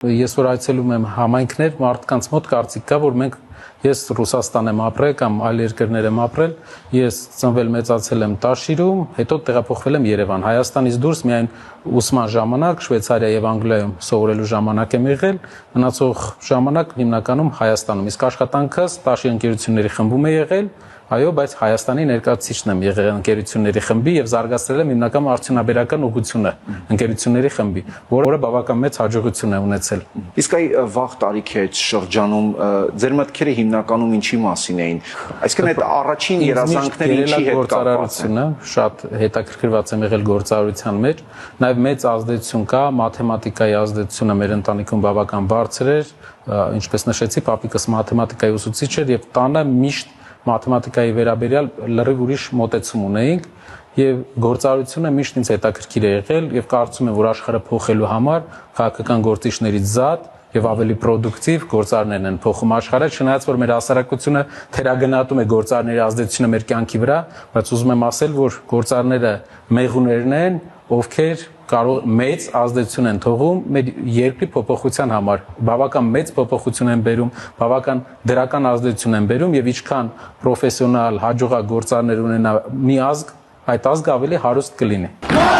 Ես որ այցելում եմ համայնքներ, մարդկանց մոտ կարծիք կա, որ ես Ռուսաստան եմ ապրել կամ այլ երկրներ եմ ապրել, ես ծնվել մեծացել եմ Տաշիրում, հետո տեղափոխվել եմ Երևան։ Հայաստանից դուրս միայն ուսման ժամանակ Շվեյցարիա եւ Անգլիայում սովորելու ժամանակ եմ եղել, մնացող ժամանակ հիմնականում Հայաստանում։ Իսկ աշխատանքս Տաշի ընկերությունների խմբում է եղել, այո, բայց Հայաստանի ներկայացուցիչն եմ եղել ընկերությունների խմբի եւ զարգացրել եմ հիմնական արդյունաբերական ուղղությունը ընկերությունների խմբի, որը բավական մեծ հաջողություն է ունեցել։ Իսկ այ վաղ տարիքի այդ շրջանում ձեր մտքերը հիմնականում ինչի մասին էին։ Այսինքն այդ առաջին երազանքները ինչի հետ կապված են։ Շատ հետաքրքրված եմ եղել գործարարության մեջ, նաեւ մեծ ազդեցություն կա, մաթեմատիկայի ազդեցությունը մեր ընտանիքում բավական բարձր էր, ինչպես նշեցի, պապիկս մաթեմատիկայի ուսուցիչ էր եւ տանը միշտ մաթեմատիկայի վերաբերյալ լրիվ ուրիշ մոտեցում ունեինք եւ գործարարությունը միշտ ինձ հետաքրքիր է եղել եւ կարծում եմ, որ աշխարհը փոխելու համար քաղաքական գործիչներից զատ եւ ավելի պրոդուկտիվ գործարարներն են փոխում աշխարհը, չնայած որ մեր հասարակությունը թերագնահատում է գործարարների ազդեցությունը մեր կյանքի վրա, բայց ուզում եմ ասել, որ գործարարները մեղուներն են, ովքեր կարող մեծ ազդեցություն են թողում մեր երկրի փոփոխության համար, բավական մեծ փոփոխություն են բերում, բավական դրական ազդեցություն են բերում եւ ինչքան պրոֆեսիոնալ հաջողակ գործարարներ ունենա մի ազգ, այդ ազգը ավելի հարուստ կլինի։